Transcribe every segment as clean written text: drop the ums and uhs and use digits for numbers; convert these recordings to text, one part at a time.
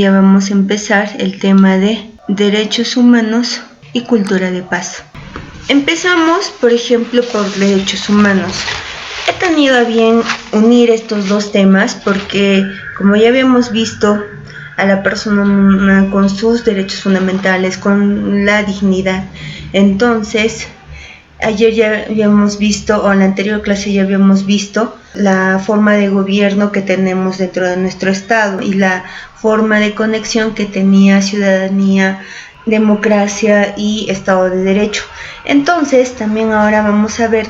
Ya vamos a empezar el tema de derechos humanos y cultura de paz. Empezamos, por ejemplo, por derechos humanos. He tenido a bien unir estos dos temas porque, como ya habíamos visto, a la persona con sus derechos fundamentales, con la dignidad. Entonces, ayer ya habíamos visto, o en la anterior clase ya habíamos visto, la forma de gobierno que tenemos dentro de nuestro Estado y la forma de conexión que tenía ciudadanía, democracia y Estado de Derecho. Entonces, también ahora vamos a ver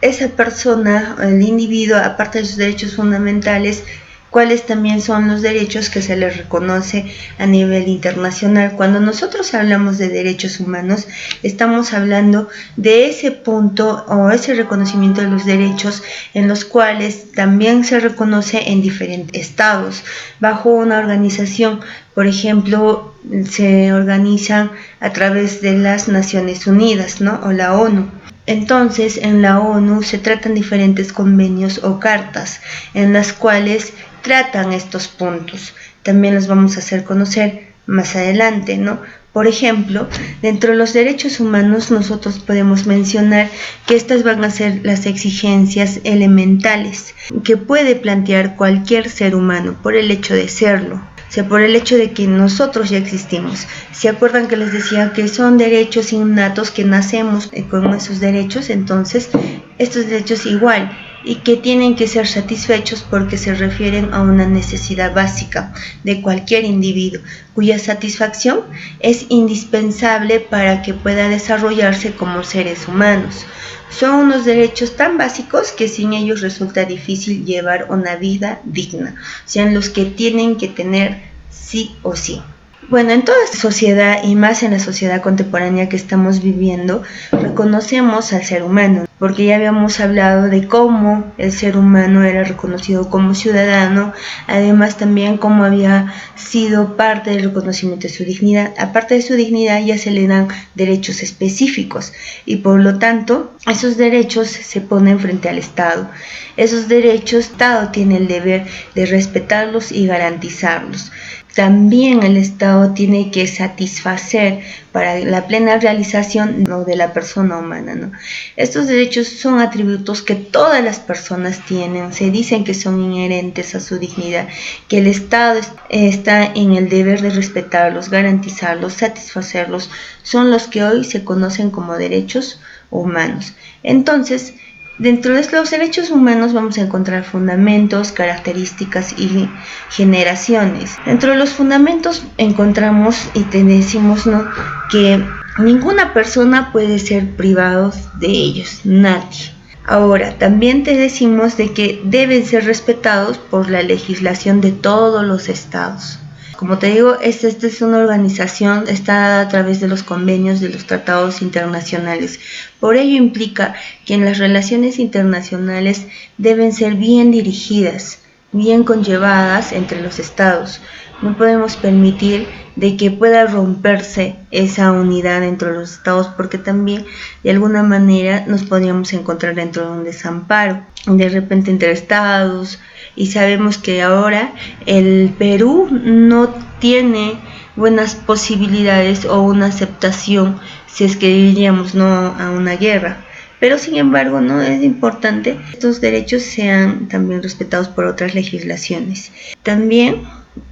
esa persona, el individuo, aparte de sus derechos fundamentales, cuáles también son los derechos que se les reconoce a nivel internacional. Cuando nosotros hablamos de derechos humanos, estamos hablando de ese punto o ese reconocimiento de los derechos en los cuales también se reconoce en diferentes estados, bajo una organización. Por ejemplo, se organizan a través de las Naciones Unidas, ¿no? O la ONU. Entonces, en la ONU se tratan diferentes convenios o cartas en las cuales tratan estos puntos. También los vamos a hacer conocer más adelante, ¿no? Por ejemplo, dentro de los derechos humanos nosotros podemos mencionar que estas van a ser las exigencias elementales que puede plantear cualquier ser humano por el hecho de serlo. O sea, por el hecho de que nosotros ya existimos. ¿Se acuerdan que les decía que son derechos innatos, que nacemos con esos derechos? Entonces, estos derechos igual, y que tienen que ser satisfechos porque se refieren a una necesidad básica de cualquier individuo, cuya satisfacción es indispensable para que pueda desarrollarse como seres humanos. Son unos derechos tan básicos que sin ellos resulta difícil llevar una vida digna, sean los que tienen que tener sí o sí. Bueno, en toda sociedad y más en la sociedad contemporánea que estamos viviendo, reconocemos al ser humano, porque ya habíamos hablado de cómo el ser humano era reconocido como ciudadano, además también cómo había sido parte del reconocimiento de su dignidad. Aparte de su dignidad ya se le dan derechos específicos y por lo tanto esos derechos se ponen frente al Estado. Esos derechos el Estado tiene el deber de respetarlos y garantizarlos. También el Estado tiene que satisfacer para la plena realización, ¿no?, de la persona humana, ¿no? Estos derechos son atributos que todas las personas tienen, se dicen que son inherentes a su dignidad, que el Estado está en el deber de respetarlos, garantizarlos, satisfacerlos, son los que hoy se conocen como derechos humanos. Entonces, dentro de los derechos humanos vamos a encontrar fundamentos, características y generaciones. Dentro de los fundamentos encontramos y te decimos, ¿no?, que ninguna persona puede ser privada de ellos, nadie. Ahora, también te decimos de que deben ser respetados por la legislación de todos los estados. Como te digo, esta es una organización, está a través de los convenios de los tratados internacionales. Por ello implica que en las relaciones internacionales deben ser bien dirigidas, bien conllevadas entre los estados. No podemos permitir de que pueda romperse esa unidad entre los estados, porque también de alguna manera nos podríamos encontrar dentro de un desamparo, de repente entre estados. Y sabemos que ahora el Perú no tiene buenas posibilidades o una aceptación si es que iríamos, ¿no?, a una guerra. Pero sin embargo, no es importante que estos derechos sean también respetados por otras legislaciones. También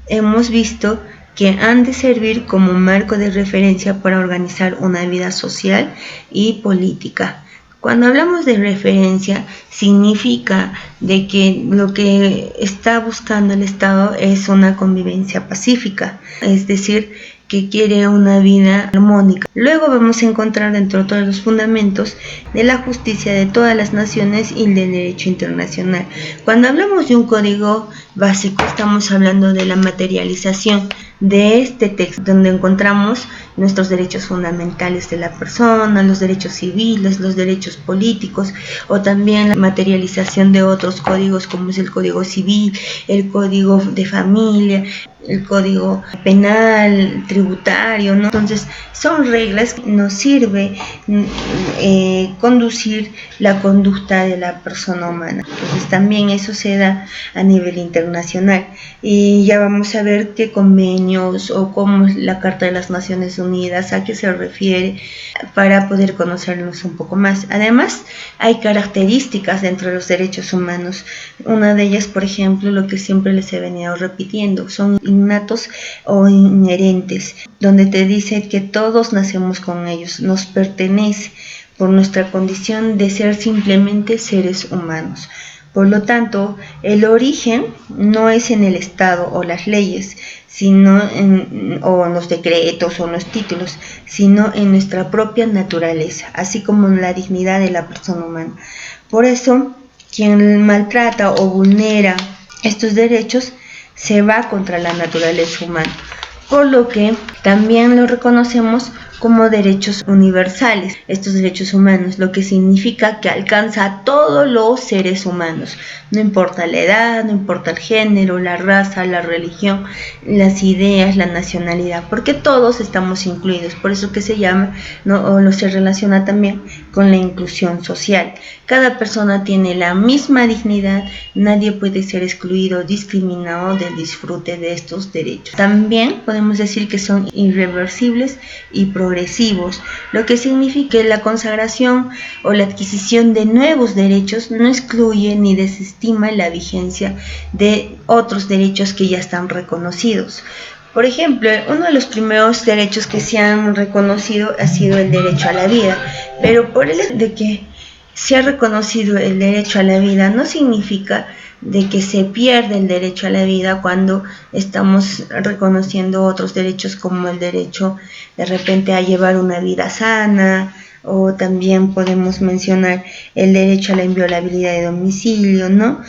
hemos visto que han de servir como marco de referencia para organizar una vida social y política. Cuando hablamos de referencia, significa de que lo que está buscando el Estado es una convivencia pacífica, es decir, que quiere una vida armónica. Luego vamos a encontrar dentro de todos los fundamentos de la justicia de todas las naciones y del derecho internacional. Cuando hablamos de un código básico, estamos hablando de la materialización de este texto, donde encontramos nuestros derechos fundamentales de la persona, los derechos civiles, los derechos políticos, o también la materialización de otros códigos como es el Código Civil, el Código de Familia. el código penal, tributario, ¿no? Entonces son reglas que nos sirve conducir la conducta de la persona humana. Entonces también eso se da a nivel internacional, y ya vamos a ver qué convenios o cómo es la Carta de las Naciones Unidas, a qué se refiere, para poder conocernos un poco más. Además, hay características dentro de los derechos humanos. Una de ellas, por ejemplo, lo que siempre les he venido repitiendo, son innatos o inherentes, donde te dice que todos nacemos con ellos, nos pertenece por nuestra condición de ser simplemente seres humanos. Por lo tanto, el origen no es en el Estado o las leyes, o en los decretos o en los títulos, sino en nuestra propia naturaleza, así como en la dignidad de la persona humana. Por eso, quien maltrata o vulnera estos derechos se va contra la naturaleza humana, por lo que también lo reconocemos como derechos universales, estos derechos humanos, lo que significa que alcanza a todos los seres humanos, no importa la edad, no importa el género, la raza, la religión, las ideas, la nacionalidad, porque todos estamos incluidos, por eso que se llama, ¿no? O lo se relaciona también con la inclusión social. Cada persona tiene la misma dignidad, nadie puede ser excluido o discriminado del disfrute de estos derechos. También podemos decir que son irreversibles y progresivos, lo que significa que la consagración o la adquisición de nuevos derechos no excluye ni desestima la vigencia de otros derechos que ya están reconocidos. Por ejemplo, uno de los primeros derechos que se han reconocido ha sido el derecho a la vida, pero por el hecho de que se ha reconocido el derecho a la vida no significa de que se pierde el derecho a la vida cuando estamos reconociendo otros derechos, como el derecho de repente a llevar una vida sana, o también podemos mencionar el derecho a la inviolabilidad de domicilio, ¿no?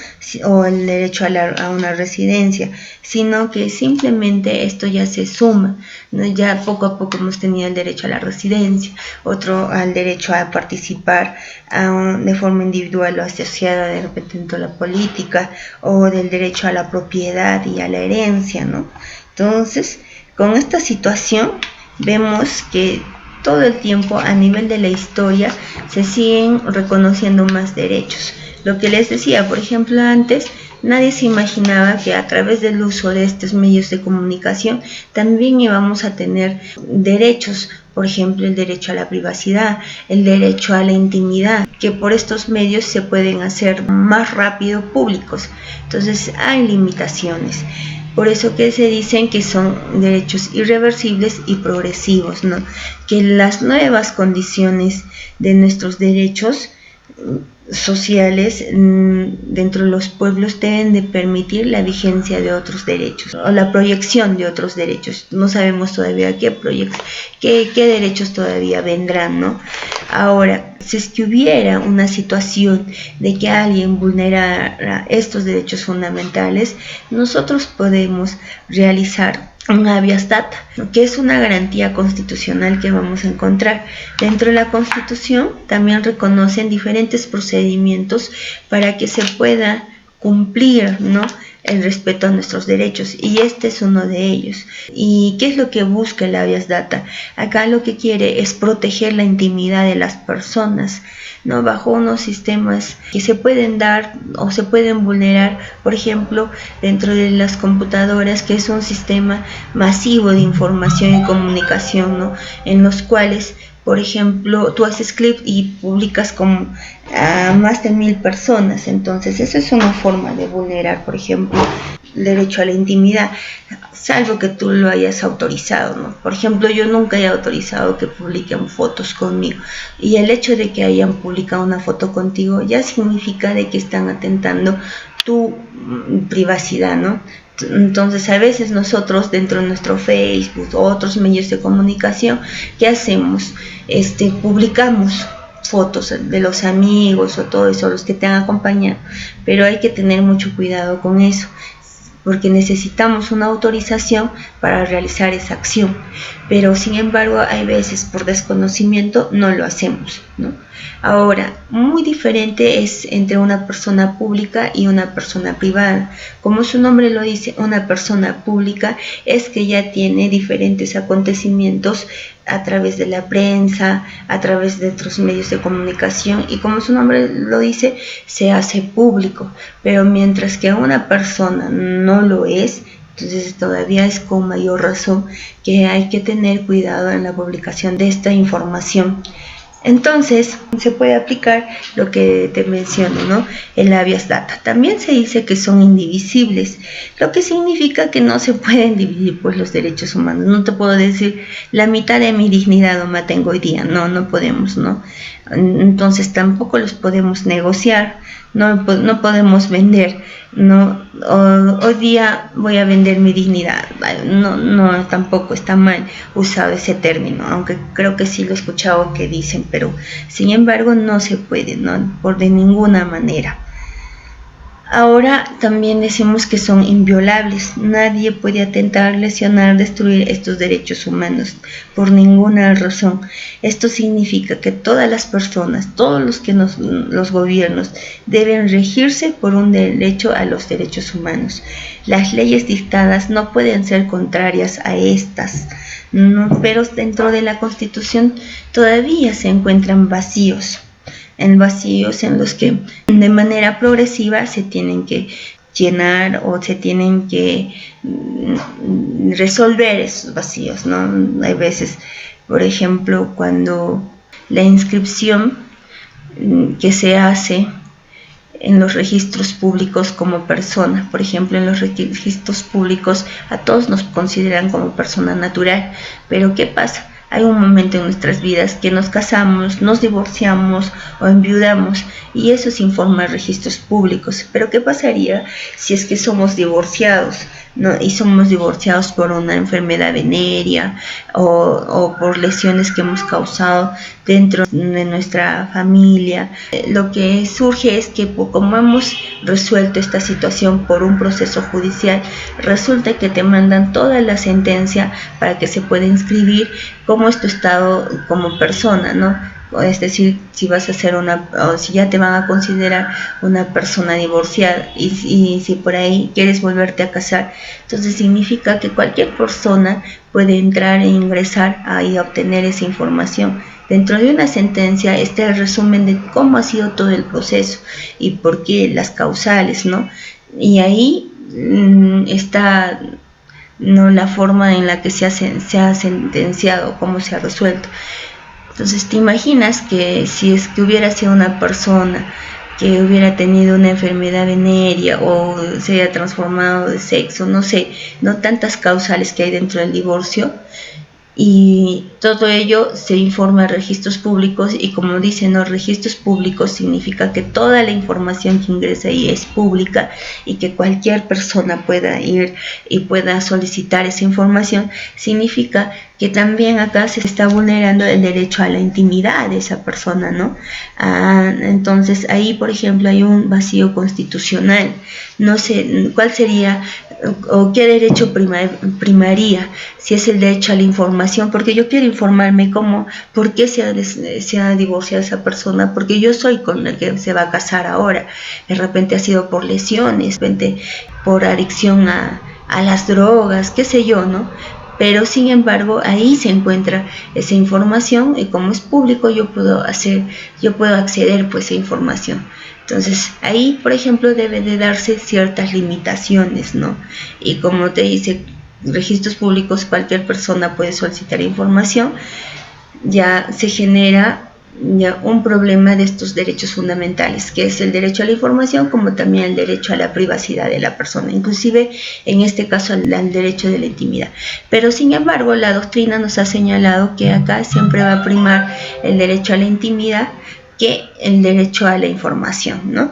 O el derecho a una residencia, sino que simplemente esto ya se suma, ¿no? Ya poco a poco hemos tenido el derecho a la residencia, otro al derecho a participar de forma individual o asociada de repente dentro de la política, o del derecho a la propiedad y a la herencia, ¿no? Entonces, con esta situación vemos que todo el tiempo a nivel de la historia se siguen reconociendo más derechos. Lo que les decía, por ejemplo, antes nadie se imaginaba que a través del uso de estos medios de comunicación también íbamos a tener derechos, por ejemplo el derecho a la privacidad, el derecho a la intimidad, que por estos medios se pueden hacer más rápido públicos. Entonces hay limitaciones. Por eso que se dicen que son derechos irreversibles y progresivos, ¿no? Que las nuevas condiciones de nuestros derechos sociales dentro de los pueblos deben de permitir la vigencia de otros derechos o la proyección de otros derechos. No sabemos todavía qué derechos todavía vendrán, ¿no? Ahora, si es que hubiera una situación de que alguien vulnerara estos derechos fundamentales, nosotros podemos realizar un habeas data, que es una garantía constitucional que vamos a encontrar. Dentro de la Constitución también reconocen diferentes procedimientos para que se pueda cumplir, ¿no?, el respeto a nuestros derechos, y este es uno de ellos. ¿Y qué es lo que busca el habeas data? Acá lo que quiere es proteger la intimidad de las personas, ¿no?, bajo unos sistemas que se pueden dar o se pueden vulnerar, por ejemplo, dentro de las computadoras, que es un sistema masivo de información y comunicación, ¿no?, en los cuales, por ejemplo, tú haces clic y publicas a más de 1000 personas. Entonces, eso es una forma de vulnerar, por ejemplo, el derecho a la intimidad, salvo que tú lo hayas autorizado, ¿no? Por ejemplo, yo nunca he autorizado que publiquen fotos conmigo, y el hecho de que hayan publicado una foto contigo ya significa de que están atentando tu privacidad, ¿no? Entonces, a veces nosotros dentro de nuestro Facebook o otros medios de comunicación, ¿qué hacemos? Publicamos fotos de los amigos o todo eso, los que te han acompañado, pero hay que tener mucho cuidado con eso, porque necesitamos una autorización para realizar esa acción. pero sin embargo hay veces por desconocimiento no lo hacemos, ¿no? Ahora, muy diferente es entre una persona pública y una persona privada. Como su nombre lo dice, una persona pública es que ya tiene diferentes acontecimientos a través de la prensa, a través de otros medios de comunicación, y como su nombre lo dice, se hace público. Pero mientras que una persona no lo es, entonces todavía es con mayor razón que hay que tener cuidado en la publicación de esta información. Entonces se puede aplicar lo que te menciono, ¿no? El habeas data. También se dice que son indivisibles, lo que significa que no se pueden dividir pues los derechos humanos. No te puedo decir la mitad de mi dignidad o tengo hoy día, no podemos, ¿no? Entonces tampoco los podemos negociar, no podemos vender, no, hoy día voy a vender mi dignidad, no, tampoco está mal usado ese término, aunque creo que sí lo he escuchado que dicen, pero sin embargo no se puede, no, por de ninguna manera. Ahora también decimos que son inviolables. Nadie puede atentar, lesionar, destruir estos derechos humanos por ninguna razón. Esto significa que todas las personas, todos los gobiernos deben regirse por un derecho a los derechos humanos. Las leyes dictadas no pueden ser contrarias a estas, ¿no? Pero dentro de la Constitución todavía se encuentran vacíos en los que de manera progresiva se tienen que llenar o se tienen que resolver esos vacíos, ¿no? Hay veces, por ejemplo, cuando la inscripción que se hace en los registros públicos como persona, por ejemplo, en los registros públicos a todos nos consideran como persona natural, pero ¿qué pasa? Hay un momento en nuestras vidas que nos casamos, nos divorciamos o enviudamos y eso se informa en registros públicos. Pero ¿qué pasaría si es que somos divorciados, ¿no? Y somos divorciados por una enfermedad venérea o por lesiones que hemos causado dentro de nuestra familia? Lo que surge es que como hemos resuelto esta situación por un proceso judicial, resulta que te mandan toda la sentencia para que se pueda inscribir cómo es tu estado como persona, ¿no? Es decir, si vas a ser o si ya te van a considerar una persona divorciada y si por ahí quieres volverte a casar, entonces significa que cualquier persona puede entrar e ingresar ahí a obtener esa información. Dentro de una sentencia está el resumen de cómo ha sido todo el proceso y por qué, las causales, ¿no? Y ahí está, ¿no?, la forma en la que se ha sentenciado, cómo se ha resuelto. Entonces te imaginas que si es que hubiera sido una persona que hubiera tenido una enfermedad venérea o se haya transformado de sexo, no sé, no tantas causales que hay dentro del divorcio, y todo ello se informa en registros públicos y como dicen los registros públicos significa que toda la información que ingresa ahí es pública y que cualquier persona pueda ir y pueda solicitar esa información. Significa que también acá se está vulnerando el derecho a la intimidad de esa persona, ¿no? Entonces ahí, por ejemplo, hay un vacío constitucional. No sé cuál sería o qué derecho primaría, si es el derecho a la información, porque yo quiero informarme por qué se ha divorciado esa persona, porque yo soy con el que se va a casar ahora. De repente ha sido por lesiones, de repente por adicción a las drogas, qué sé yo, ¿no? Pero sin embargo ahí se encuentra esa información y como es público yo puedo acceder pues a esa información. Entonces ahí, por ejemplo, debe de darse ciertas limitaciones, ¿no? Y como te dice, registros públicos, cualquier persona puede solicitar información, ya se genera ya un problema de estos derechos fundamentales, que es el derecho a la información, como también el derecho a la privacidad de la persona, inclusive en este caso al derecho de la intimidad. Pero sin embargo, la doctrina nos ha señalado que acá siempre va a primar el derecho a la intimidad que el derecho a la información, ¿no?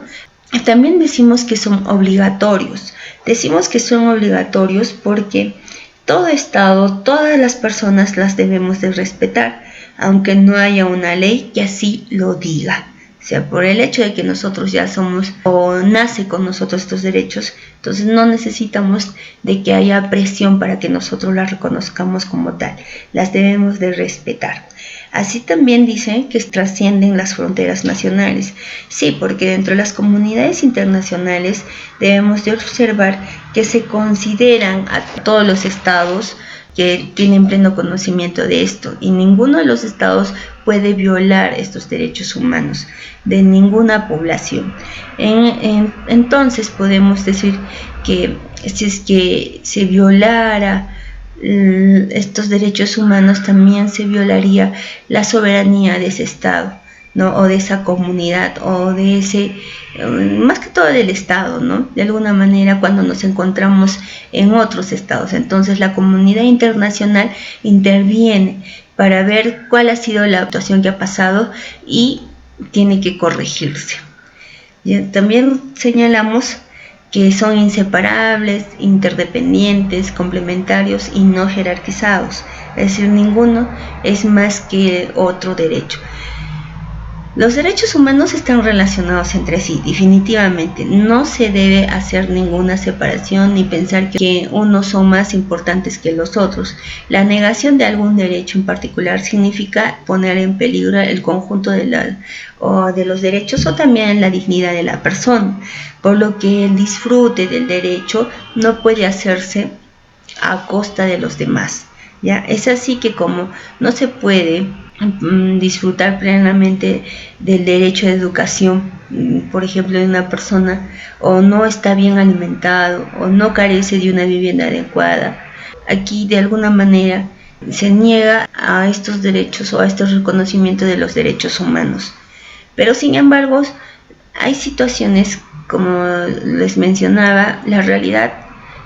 También decimos que son obligatorios. Decimos que son obligatorios porque todo Estado, todas las personas las debemos de respetar, aunque no haya una ley que así lo diga, sea, por el hecho de que nosotros ya somos o nace con nosotros estos derechos, entonces no necesitamos de que haya presión para que nosotros las reconozcamos como tal, las debemos de respetar. Así también dicen que trascienden las fronteras nacionales. Sí, porque dentro de las comunidades internacionales debemos de observar que se consideran a todos los estados que tienen pleno conocimiento de esto, y ninguno de los estados puede violar estos derechos humanos de ninguna población. Entonces podemos decir que si es que se violara estos derechos humanos, también se violaría la soberanía de ese estado, ¿no? O de esa comunidad, o de ese, más que todo del estado, ¿no? De alguna manera, cuando nos encontramos en otros estados, entonces la comunidad internacional interviene para ver cuál ha sido la actuación que ha pasado y tiene que corregirse. Y también señalamos que son inseparables, interdependientes, complementarios y no jerarquizados, es decir, ninguno es más que otro derecho. Los derechos humanos están relacionados entre sí, definitivamente. No se debe hacer ninguna separación ni pensar que unos son más importantes que los otros. La negación de algún derecho en particular significa poner en peligro el conjunto de los derechos o también la dignidad de la persona, por lo que el disfrute del derecho no puede hacerse a costa de los demás. ¿Ya? Es así que como no se puede disfrutar plenamente del derecho de educación, por ejemplo, de una persona, o no está bien alimentado, o no carece de una vivienda adecuada, aquí de alguna manera se niega a estos derechos o a este reconocimiento de los derechos humanos. Pero sin embargo, hay situaciones, como les mencionaba, la realidad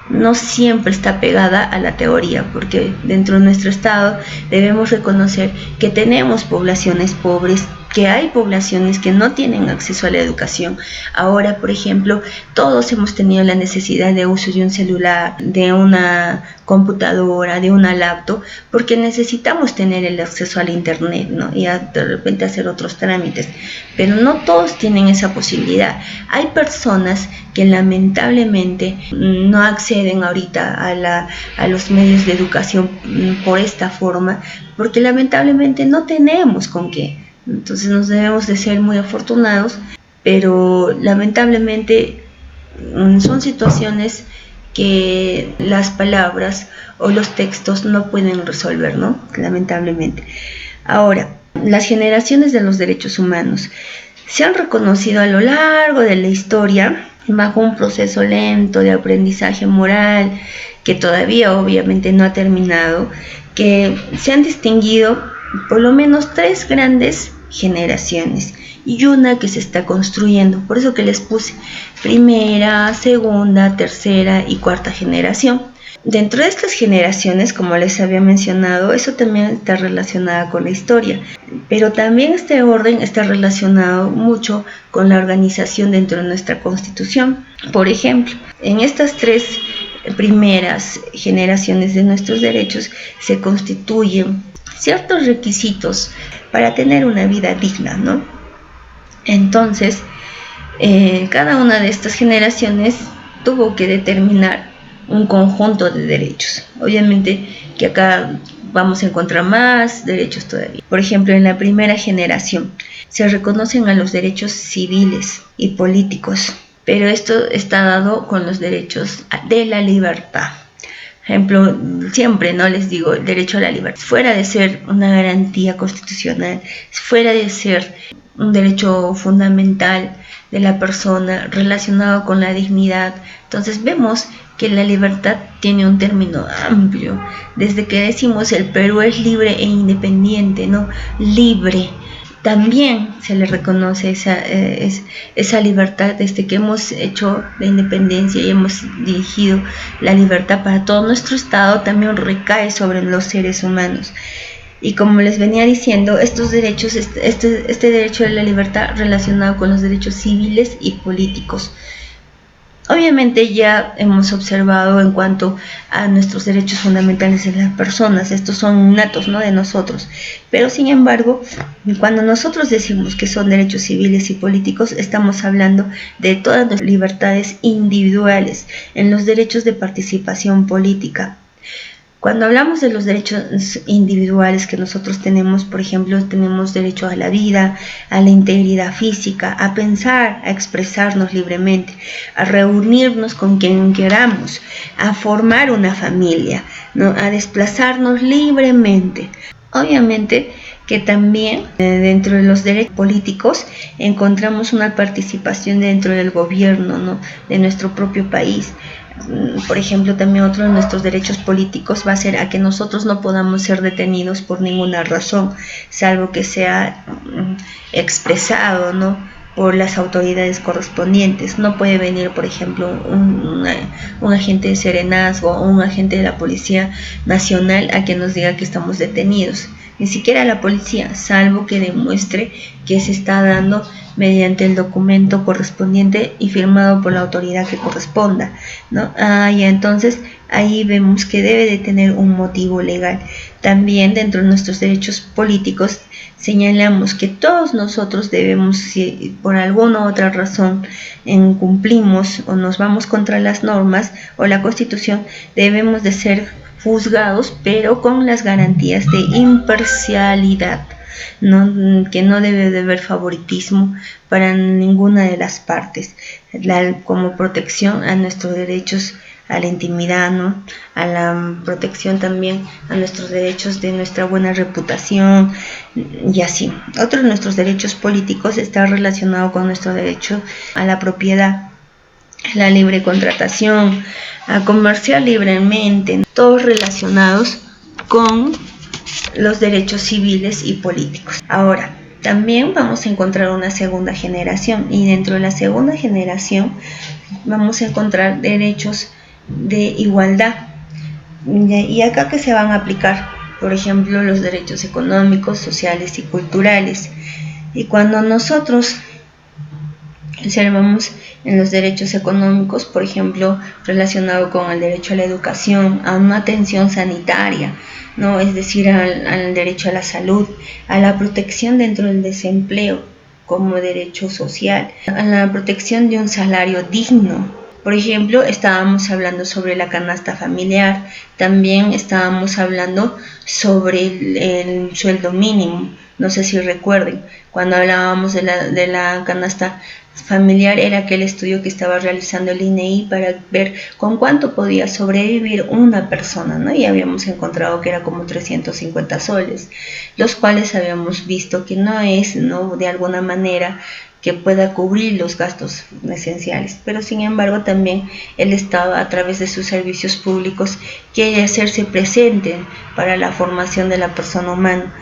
no siempre está pegada a la teoría, porque dentro de nuestro estado debemos reconocer que tenemos poblaciones pobres, que hay poblaciones que no tienen acceso a la educación. Ahora, por ejemplo, todos hemos tenido la necesidad de uso de un celular, de una computadora, de una laptop, porque necesitamos tener el acceso al internet, ¿no? Y de repente hacer otros trámites, pero no todos tienen esa posibilidad. Hay personas que lamentablemente no acceden ahorita a los medios de educación por esta forma, porque lamentablemente no tenemos con qué. Entonces nos debemos de ser muy afortunados, pero lamentablemente son situaciones que las palabras o los textos no pueden resolver, ¿no? Lamentablemente. Ahora, las generaciones de los derechos humanos se han reconocido a lo largo de la historia bajo un proceso lento de aprendizaje moral que todavía obviamente no ha terminado, que se han distinguido por lo menos 3 grandes generaciones y una que se está construyendo. Por eso que les puse primera, segunda, tercera y cuarta generación. Dentro de estas generaciones, como les había mencionado, eso también está relacionado con la historia, pero también este orden está relacionado mucho con la organización dentro de nuestra Constitución. Por ejemplo, en estas 3 primeras generaciones de nuestros derechos se constituyen ciertos requisitos para tener una vida digna, ¿no? Entonces, cada una de estas generaciones tuvo que determinar un conjunto de derechos. Obviamente que acá vamos a encontrar más derechos todavía. Por ejemplo, en la primera generación se reconocen a los derechos civiles y políticos, pero esto está dado con los derechos de la libertad. Ejemplo, siempre no les digo el derecho a la libertad, fuera de ser una garantía constitucional, fuera de ser un derecho fundamental de la persona relacionado con la dignidad. Entonces vemos que la libertad tiene un término amplio, desde que decimos el Perú es libre e independiente, ¿no? Libre. También se le reconoce esa libertad desde que hemos hecho la independencia y hemos dirigido la libertad para todo nuestro estado, también recae sobre los seres humanos. Y como les venía diciendo, estos derechos, este derecho de la libertad relacionado con los derechos civiles y políticos. Obviamente ya hemos observado en cuanto a nuestros derechos fundamentales de las personas, estos son innatos, ¿no?, de nosotros, pero sin embargo, cuando nosotros decimos que son derechos civiles y políticos, estamos hablando de todas las libertades individuales, en los derechos de participación política. Cuando hablamos de los derechos individuales que nosotros tenemos, por ejemplo, tenemos derecho a la vida, a la integridad física, a pensar, a expresarnos libremente, a reunirnos con quien queramos, a formar una familia, ¿no?, a desplazarnos libremente. Obviamente que también dentro de los derechos políticos encontramos una participación dentro del gobierno, ¿no?, de nuestro propio país. Por ejemplo, también otro de nuestros derechos políticos va a ser a que nosotros no podamos ser detenidos por ninguna razón, salvo que sea expresado, ¿no?, por las autoridades correspondientes. No puede venir, por ejemplo, un agente de Serenazgo o un agente de la Policía Nacional a que nos diga que estamos detenidos. Ni siquiera la policía, salvo que demuestre que se está dando mediante el documento correspondiente y firmado por la autoridad que corresponda, ¿no? Y entonces ahí vemos que debe de tener un motivo legal. También dentro de nuestros derechos políticos señalamos que todos nosotros debemos, si por alguna u otra razón incumplimos o nos vamos contra las normas o la Constitución, debemos de ser juzgados, pero con las garantías de imparcialidad, ¿no?, que no debe de haber favoritismo para ninguna de las partes, como protección a nuestros derechos a la intimidad, ¿no?, a la protección también a nuestros derechos de nuestra buena reputación y así. Otro de nuestros derechos políticos está relacionado con nuestro derecho a la propiedad, a la libre contratación, a comerciar libremente, todos relacionados con los derechos civiles y políticos. Ahora, también vamos a encontrar una segunda generación, y dentro de la segunda generación vamos a encontrar derechos de igualdad. Y acá que se van a aplicar, por ejemplo, los derechos económicos, sociales y culturales. Y cuando nosotros observamos en los derechos económicos, por ejemplo, relacionado con el derecho a la educación, a una atención sanitaria, ¿no?, es decir, al derecho a la salud, a la protección dentro del desempleo como derecho social, a la protección de un salario digno. Por ejemplo, estábamos hablando sobre la canasta familiar, también estábamos hablando sobre el sueldo mínimo. No sé si recuerden, cuando hablábamos de la canasta familiar, era aquel estudio que estaba realizando el INEI para ver con cuánto podía sobrevivir una persona, ¿no? Y habíamos encontrado que era como 350 soles, los cuales habíamos visto que no es, ¿no?, de alguna manera que pueda cubrir los gastos esenciales, pero sin embargo también el Estado, a través de sus servicios públicos, quiere hacerse presente para la formación de la persona humana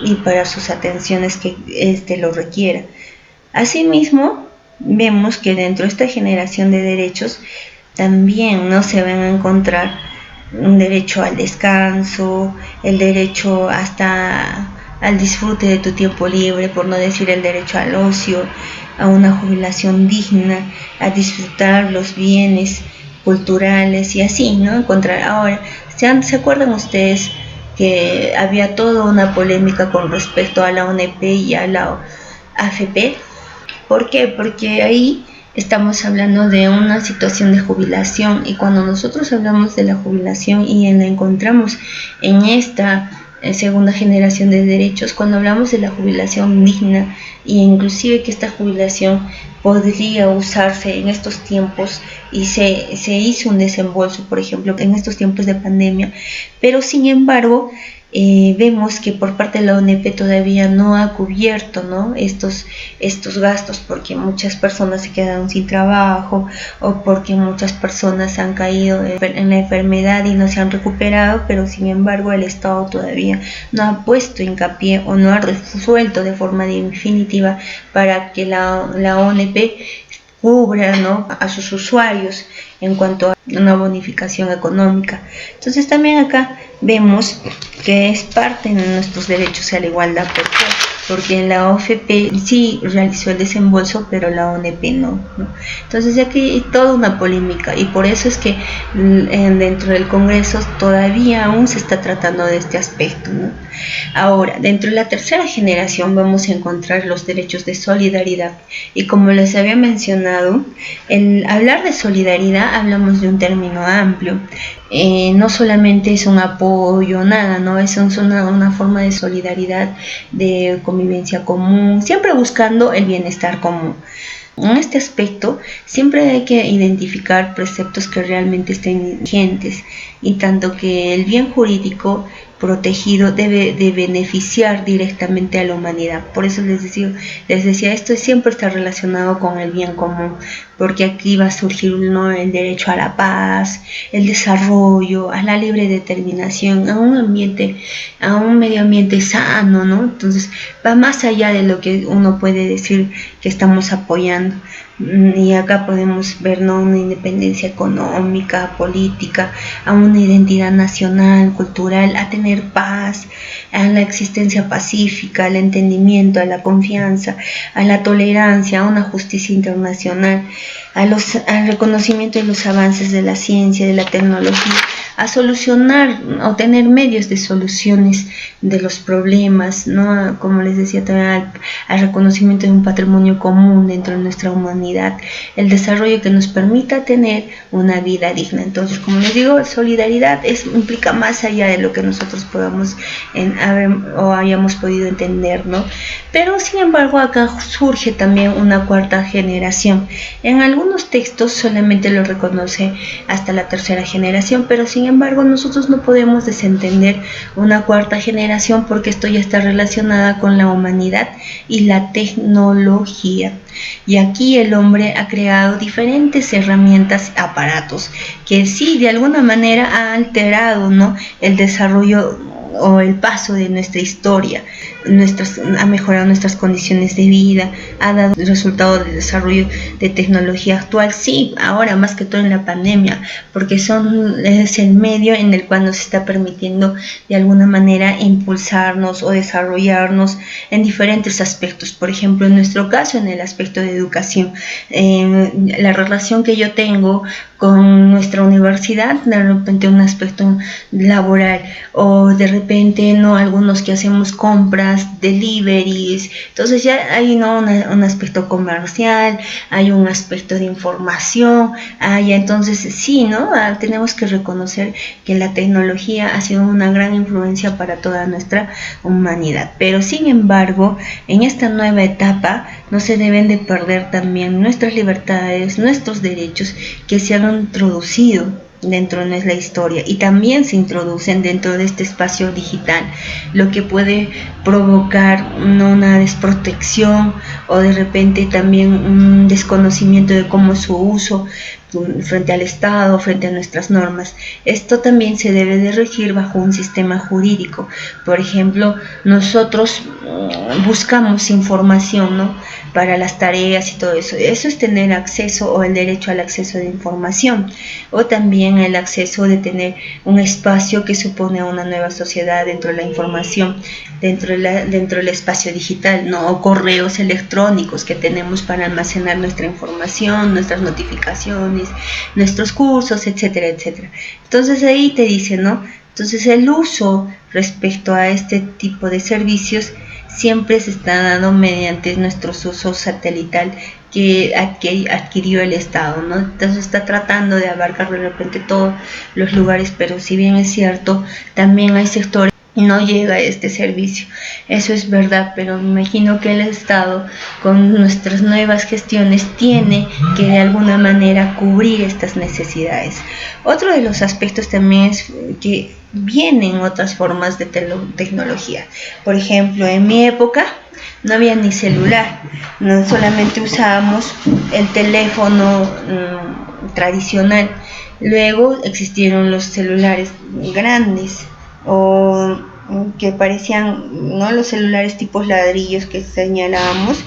y para sus atenciones que éste lo requiera. Asimismo, vemos que dentro de esta generación de derechos también no se van a encontrar un derecho al descanso, el derecho hasta al disfrute de tu tiempo libre, por no decir el derecho al ocio, a una jubilación digna, a disfrutar los bienes culturales y así, ¿no? Encontrar. Ahora, ¿se acuerdan ustedes que había toda una polémica con respecto a la ONP y a la AFP? ¿Por qué? Porque ahí estamos hablando de una situación de jubilación, y cuando nosotros hablamos de la jubilación y la encontramos en esta segunda generación de derechos, cuando hablamos de la jubilación digna, e inclusive que esta jubilación podría usarse en estos tiempos, y se hizo un desembolso, por ejemplo, en estos tiempos de pandemia, pero sin embargo vemos que por parte de la ONP todavía no ha cubierto, ¿no?, estos gastos, porque muchas personas se quedaron sin trabajo, o porque muchas personas han caído en la enfermedad y no se han recuperado, pero sin embargo el Estado todavía no ha puesto hincapié o no ha resuelto de forma definitiva para que la ONP cubra, ¿no?, a sus usuarios en cuanto a una bonificación económica. Entonces también acá vemos que es parte de nuestros derechos a la igualdad. ¿Por qué? porque la OFP sí realizó el desembolso, pero la ONP no. Entonces aquí hay toda una polémica, y por eso es que dentro del Congreso todavía aún se está tratando de este aspecto, ¿no? Ahora, dentro de la tercera generación vamos a encontrar los derechos de solidaridad, y como les había mencionado, en hablar de solidaridad hablamos de un término amplio. No solamente es un apoyo, nada, ¿no? Es una forma de solidaridad, de convivencia común, siempre buscando el bienestar común. En este aspecto, siempre hay que identificar preceptos que realmente estén vigentes, y tanto que el bien jurídico protegido debe de beneficiar directamente a la humanidad. Por eso les decía, esto siempre está relacionado con el bien común, porque aquí va a surgir, ¿no?, el derecho a la paz, el desarrollo, a la libre determinación, a un medio ambiente sano, ¿no? Entonces va más allá de lo que uno puede decir que estamos apoyando. Y acá podemos ver, ¿no?, una independencia económica, política, a una identidad nacional, cultural, a tener paz, a la existencia pacífica, al entendimiento, a la confianza, a la tolerancia, a una justicia internacional, al reconocimiento de los avances de la ciencia, de la tecnología, a solucionar o tener medios de soluciones de los problemas, ¿no? Como les decía también, al reconocimiento de un patrimonio común dentro de nuestra humanidad, el desarrollo que nos permita tener una vida digna. Entonces, como les digo, solidaridad implica más allá de lo que nosotros podamos o hayamos podido entender, ¿no? Pero sin embargo acá surge también una cuarta generación. En algunos textos solamente lo reconoce hasta la tercera generación, pero sin embargo nosotros no podemos desentender una cuarta generación, porque esto ya está relacionada con la humanidad y la tecnología. Y aquí el hombre ha creado diferentes herramientas, aparatos, que sí de alguna manera ha alterado, ¿no?, el desarrollo o el paso de nuestra historia, ha mejorado nuestras condiciones de vida, ha dado resultado del desarrollo de tecnología actual, sí, ahora más que todo en la pandemia, porque es el medio en el cual nos está permitiendo de alguna manera impulsarnos o desarrollarnos en diferentes aspectos. Por ejemplo, en nuestro caso, en el aspecto de educación, la relación que yo tengo con nuestra universidad, de repente un aspecto laboral, o de repente, ¿no?, algunos que hacemos compras, deliveries, entonces ya hay, ¿no?, un aspecto comercial, hay un aspecto de información, entonces sí, ¿no?, tenemos que reconocer que la tecnología ha sido una gran influencia para toda nuestra humanidad, pero sin embargo, en esta nueva etapa no se deben de perder también nuestras libertades, nuestros derechos que se han introducido dentro de nuestra historia, y también se introducen dentro de este espacio digital, lo que puede provocar una desprotección o de repente también un desconocimiento de cómo es su uso frente al Estado, frente a nuestras normas. Esto también se debe de regir bajo un sistema jurídico. Por ejemplo, nosotros buscamos información, ¿no?, para las tareas y todo eso. Eso es tener acceso, o el derecho al acceso de información, o también el acceso de tener un espacio que supone una nueva sociedad dentro de la información, dentro del espacio digital, ¿no?, o correos electrónicos que tenemos para almacenar nuestra información, nuestras notificaciones, nuestros cursos, etcétera, etcétera. Entonces ahí te dice, ¿no? Entonces el uso respecto a este tipo de servicios siempre se está dando mediante nuestro uso satelital que adquirió el Estado, ¿no? Entonces está tratando de abarcar de repente todos los lugares, pero si bien es cierto, también hay sectores que no llega a este servicio. Eso es verdad, pero me imagino que el Estado, con nuestras nuevas gestiones, tiene que de alguna manera cubrir estas necesidades. Otro de los aspectos también es que vienen otras formas de tecnología. Por ejemplo, en mi época no había ni celular, no solamente usábamos el teléfono tradicional. Luego existieron los celulares grandes, o que parecían, ¿no?, los celulares tipos ladrillos que señalábamos,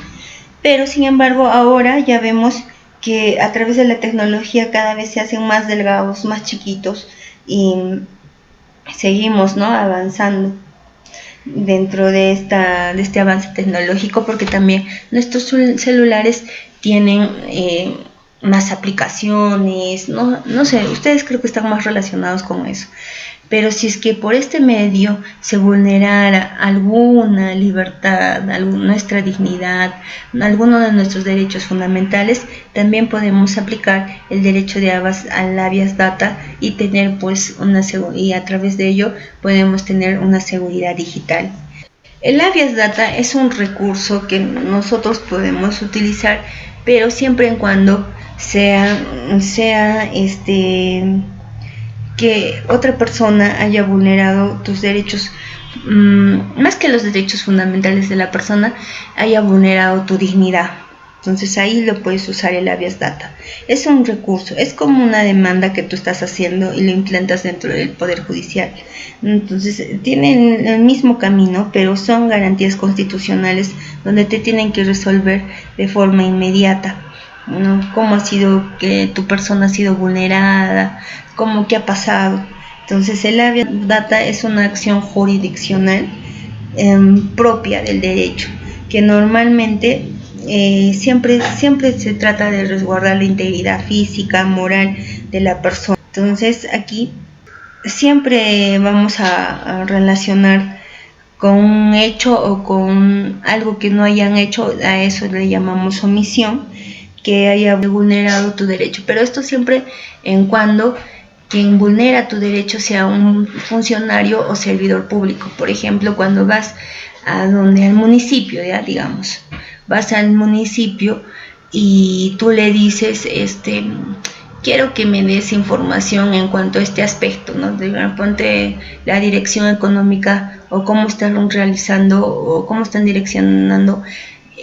pero sin embargo ahora ya vemos que a través de la tecnología cada vez se hacen más delgados, más chiquitos, y seguimos, ¿no?, avanzando. dentro de este avance tecnológico, porque también nuestros celulares tienen más aplicaciones, no sé, ustedes creo que están más relacionados con eso. Pero si es que por este medio se vulnerara alguna libertad, nuestra dignidad, alguno de nuestros derechos fundamentales, también podemos aplicar el derecho de al habeas data y tener pues y a través de ello podemos tener una seguridad digital. El habeas data es un recurso que nosotros podemos utilizar, pero siempre y cuando sea que otra persona haya vulnerado tus derechos, más que los derechos fundamentales de la persona, haya vulnerado tu dignidad. Entonces ahí lo puedes usar el habeas data. Es un recurso, es como una demanda que tú estás haciendo y lo implantas dentro del Poder Judicial. Entonces tienen el mismo camino, pero son garantías constitucionales donde te tienen que resolver de forma inmediata, ¿no? Cómo ha sido que tu persona ha sido vulnerada, cómo que ha pasado. Entonces el habeas data es una acción jurisdiccional propia del derecho, que normalmente siempre se trata de resguardar la integridad física, moral de la persona. Entonces aquí siempre vamos a relacionar con un hecho o con algo que no hayan hecho, a eso le llamamos omisión, que haya vulnerado tu derecho. Pero esto siempre en cuando quien vulnera tu derecho sea un funcionario o servidor público. Por ejemplo, cuando vas al municipio, ya digamos, vas al municipio y tú le dices, quiero que me des información en cuanto a este aspecto, ¿no? Ponte la dirección económica o cómo están realizando o cómo están direccionando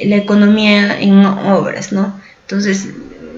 la economía en obras, ¿no? Entonces,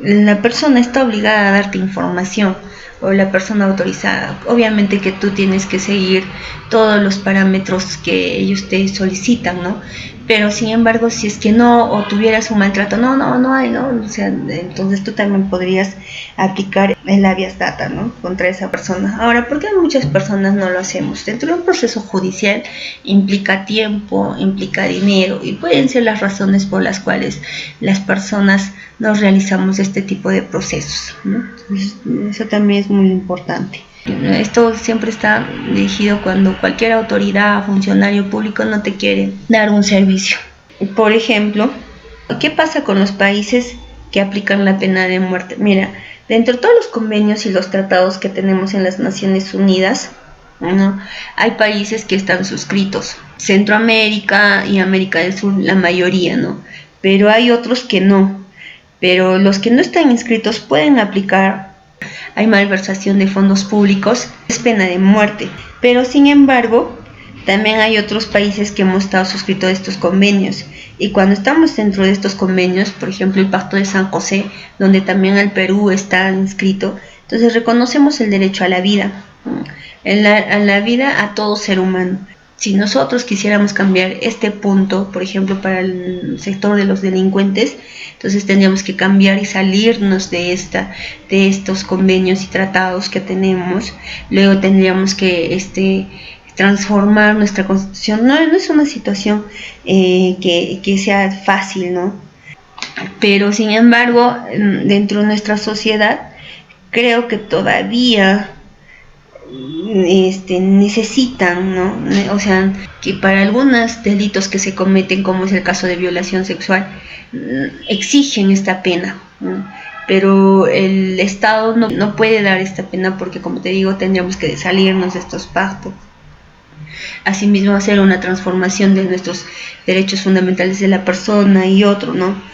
la persona está obligada a darte información, o la persona autorizada. Obviamente que tú tienes que seguir todos los parámetros que ellos te solicitan, ¿no? Pero sin embargo, si es que no, o tuvieras un maltrato, no hay, ¿no? O sea, entonces tú también podrías aplicar el habeas data, ¿no? Contra esa persona. Ahora, ¿por qué muchas personas no lo hacemos? Dentro de un proceso judicial implica tiempo, implica dinero, y pueden ser las razones por las cuales las personas no realizamos este tipo de procesos, ¿no? Entonces, eso también es muy importante. Esto siempre está dirigido cuando cualquier autoridad, funcionario público no te quiere dar un servicio. Por ejemplo, ¿qué pasa con los países que aplican la pena de muerte? Mira, dentro de todos los convenios y los tratados que tenemos en las Naciones Unidas, ¿no? Hay países que están suscritos. Centroamérica y América del Sur, la mayoría, ¿no? Pero hay otros que no. Pero los que no están inscritos pueden aplicar. Hay malversación de fondos públicos, es pena de muerte. Pero sin embargo, también hay otros países que hemos estado suscritos a estos convenios. Y cuando estamos dentro de estos convenios, por ejemplo el Pacto de San José, donde también el Perú está inscrito, entonces reconocemos el derecho a la vida, a la vida a todo ser humano. Si nosotros quisiéramos cambiar este punto, por ejemplo, para el sector de los delincuentes, entonces tendríamos que cambiar y salirnos de estos convenios y tratados que tenemos. Luego tendríamos que transformar nuestra constitución. No es una situación que sea fácil, ¿no? Pero sin embargo, dentro de nuestra sociedad, creo que todavía necesitan, ¿no? O sea, que para algunos delitos que se cometen, como es el caso de violación sexual, exigen esta pena, ¿no? Pero el Estado no puede dar esta pena porque, como te digo, tendríamos que salirnos de estos pactos. Asimismo, hacer una transformación de nuestros derechos fundamentales de la persona y otro, ¿no?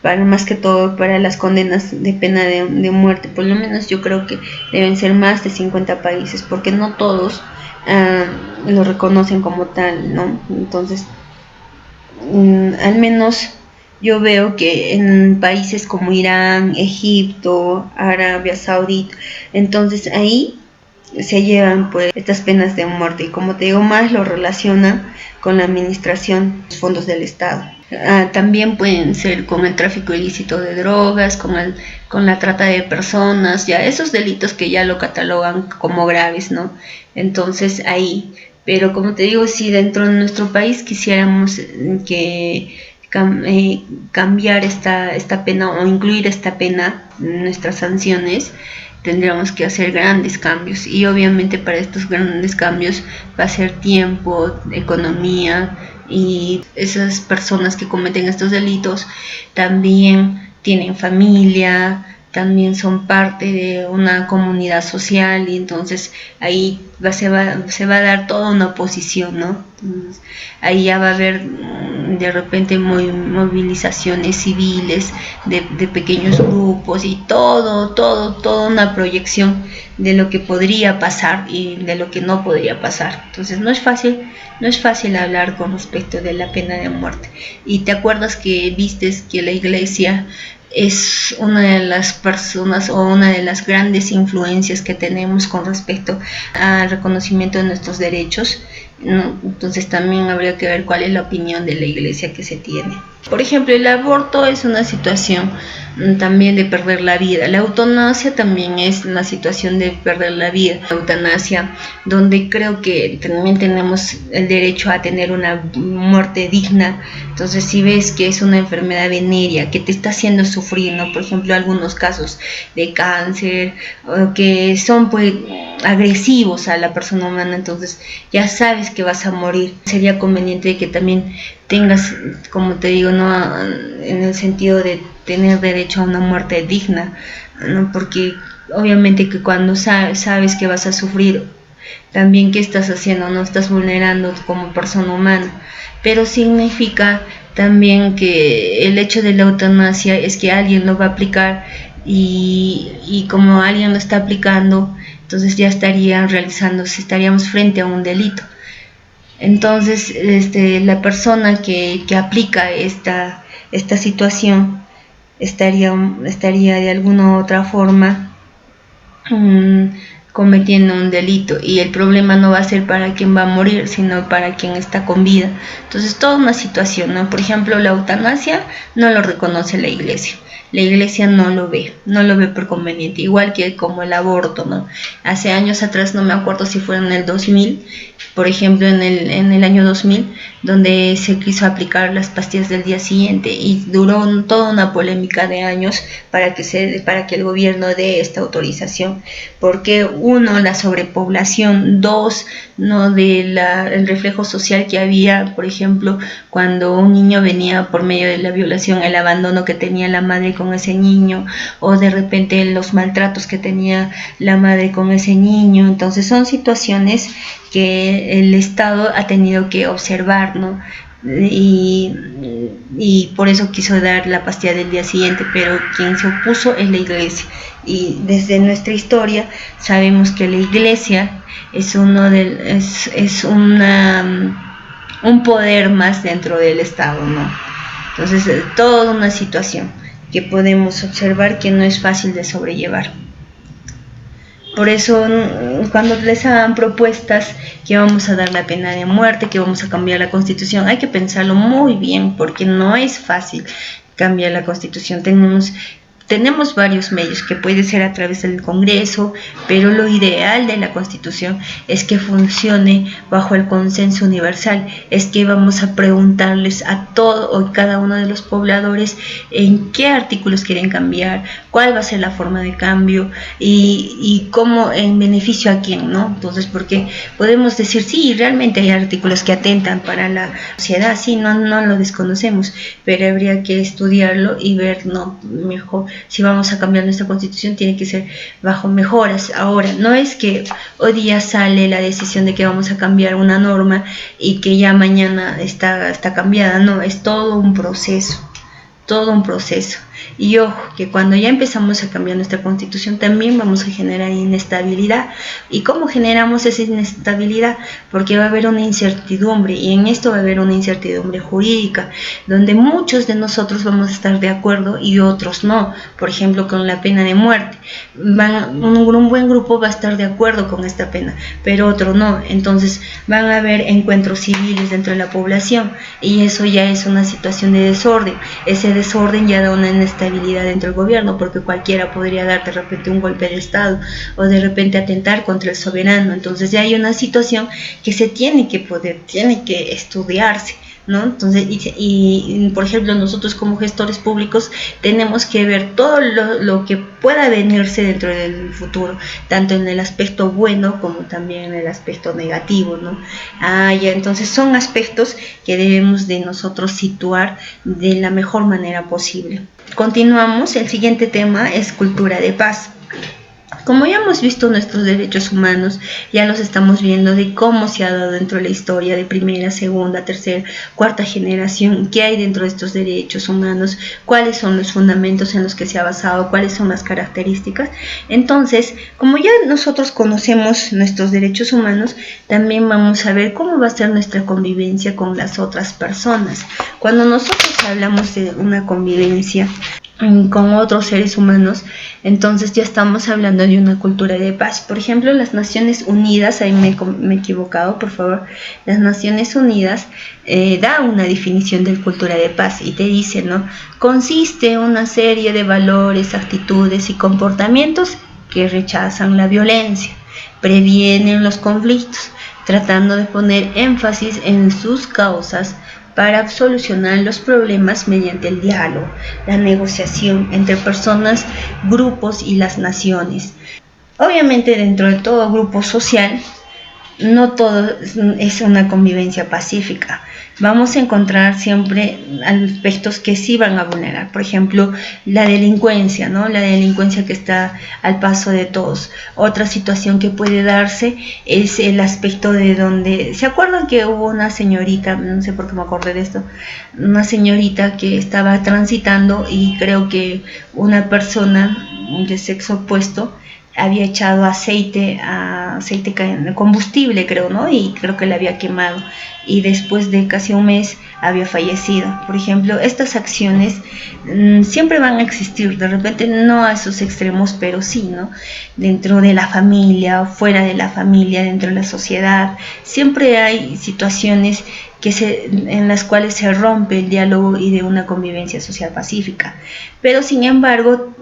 Para más que todo para las condenas de pena de muerte, por lo menos yo creo que deben ser más de 50 países, porque no todos lo reconocen como tal, ¿no? Entonces, al menos yo veo que en países como Irán, Egipto, Arabia Saudita, entonces ahí se llevan pues estas penas de muerte, y como te digo, más lo relacionan con la administración de los fondos del Estado. También pueden ser con el tráfico ilícito de drogas, con la trata de personas, ya esos delitos que ya lo catalogan como graves, ¿no? Entonces ahí, Pero como te digo, si dentro de nuestro país quisiéramos cambiar esta pena o incluir esta pena en nuestras sanciones, tendríamos que hacer grandes cambios, y obviamente para estos grandes cambios va a ser tiempo, economía, y esas personas que cometen estos delitos también tienen familia, también son parte de una comunidad social, y entonces ahí se va a dar toda una oposición, ¿no? Entonces, ahí ya va a haber de repente movilizaciones civiles de pequeños grupos, y toda una proyección de lo que podría pasar y de lo que no podría pasar. Entonces no es fácil hablar con respecto de la pena de muerte. Y te acuerdas que vistes que la Iglesia es una de las personas o una de las grandes influencias que tenemos con respecto al reconocimiento de nuestros derechos, ¿no? Entonces también habría que ver cuál es la opinión de la Iglesia que se tiene. Por ejemplo, el aborto es una situación también de perder la vida. La eutanasia también es una situación de perder la vida. La eutanasia, donde creo que también tenemos el derecho a tener una muerte digna. Entonces, si ves que es una enfermedad venérea que te está haciendo sufrir, ¿no? Por ejemplo, algunos casos de cáncer, que son pues agresivos a la persona humana, entonces ya sabes que vas a morir. Sería conveniente que también tengas, como te digo, ¿no?, en el sentido de tener derecho a una muerte digna, ¿no? Porque obviamente que cuando sabes que vas a sufrir, también qué estás haciendo, no estás vulnerando como persona humana. Pero significa también que el hecho de la eutanasia es que alguien lo va a aplicar, y como alguien lo está aplicando, entonces ya estaríamos frente a un delito. Entonces la persona que aplica esta situación estaría de alguna u otra forma cometiendo un delito, y el problema no va a ser para quien va a morir, sino para quien está con vida. Entonces toda una situación, ¿no? Por ejemplo, la eutanasia no lo reconoce la Iglesia. La Iglesia no lo ve por conveniente, igual que como el aborto, ¿no? Hace años atrás, no me acuerdo si fue en el 2000, por ejemplo, en el año 2000, donde se quiso aplicar las pastillas del día siguiente, y duró toda una polémica de años para que el gobierno dé esta autorización, porque uno, la sobrepoblación; dos, no el reflejo social que había, por ejemplo, cuando un niño venía por medio de la violación, el abandono que tenía la madre con ese niño, o de repente los maltratos que tenía la madre con ese niño. Entonces son situaciones que el Estado ha tenido que observar, ¿no? Y por eso quiso dar la pastilla del día siguiente, pero quien se opuso es la Iglesia. Y desde nuestra historia sabemos que la Iglesia es un poder más dentro del Estado, ¿no? Entonces, toda una situación que podemos observar que no es fácil de sobrellevar. Por eso, cuando les hagan propuestas que vamos a dar la pena de muerte, que vamos a cambiar la Constitución, hay que pensarlo muy bien, porque no es fácil cambiar la Constitución. Tenemos varios medios, que puede ser a través del Congreso, pero lo ideal de la Constitución es que funcione bajo el consenso universal. Es que vamos a preguntarles a todo o cada uno de los pobladores en qué artículos quieren cambiar, cuál va a ser la forma de cambio, y cómo, en beneficio a quién, ¿no? Entonces, porque podemos decir, sí, realmente hay artículos que atentan para la sociedad, sí, no lo desconocemos, pero habría que estudiarlo y ver, no, mejor, si vamos a cambiar nuestra Constitución, tiene que ser bajo mejoras. Ahora, no es que hoy día sale la decisión de que vamos a cambiar una norma y que ya mañana está cambiada. No, es todo un proceso. Y ojo, que cuando ya empezamos a cambiar nuestra Constitución, también vamos a generar inestabilidad. ¿Y cómo generamos esa inestabilidad? Porque va a haber una incertidumbre, y en esto va a haber una incertidumbre jurídica, donde muchos de nosotros vamos a estar de acuerdo y otros no. Por ejemplo, con la pena de muerte, un buen grupo va a estar de acuerdo con esta pena, pero otro no. Entonces van a haber encuentros civiles dentro de la población, y eso ya es una situación de desorden. Ese desorden ya da una estabilidad dentro del gobierno, porque cualquiera podría dar de repente un golpe de Estado o de repente atentar contra el soberano. Entonces ya hay una situación que se tiene que estudiarse, ¿no? Entonces, por ejemplo, nosotros como gestores públicos tenemos que ver todo lo que pueda venirse dentro del futuro, tanto en el aspecto bueno como también en el aspecto negativo, ¿no? Ya, entonces son aspectos que debemos de nosotros situar de la mejor manera posible. Continuamos, el siguiente tema es cultura de paz. Como ya hemos visto nuestros derechos humanos, ya los estamos viendo de cómo se ha dado dentro de la historia de primera, segunda, tercera, cuarta generación, qué hay dentro de estos derechos humanos, cuáles son los fundamentos en los que se ha basado, cuáles son las características. Entonces, como ya nosotros conocemos nuestros derechos humanos, también vamos a ver cómo va a ser nuestra convivencia con las otras personas. Cuando nosotros hablamos de una convivencia con otros seres humanos, entonces ya estamos hablando de una cultura de paz. Por ejemplo, las Naciones Unidas, ahí me he equivocado, por favor, las Naciones Unidas da una definición de cultura de paz y te dice, ¿no? Consiste en una serie de valores, actitudes y comportamientos que rechazan la violencia, previenen los conflictos, tratando de poner énfasis en sus causas para solucionar los problemas mediante el diálogo, la negociación entre personas, grupos y las naciones. Obviamente dentro de todo grupo social, no todo es una convivencia pacífica. Vamos a encontrar siempre aspectos que sí van a vulnerar. Por ejemplo, la delincuencia, ¿no? La delincuencia que está al paso de todos. Otra situación que puede darse es el aspecto de donde... ¿Se acuerdan que hubo una señorita, no sé por qué me acordé de esto, una señorita que estaba transitando y creo que una persona de sexo opuesto había echado aceite combustible, creo, ¿no? Y creo que le había quemado. Y después de casi un mes había fallecido. Por ejemplo, estas acciones siempre van a existir, de repente no a esos extremos, pero sí, ¿no? Dentro de la familia, fuera de la familia, dentro de la sociedad, siempre hay situaciones en las cuales se rompe el diálogo y de una convivencia social pacífica. Pero sin embargo,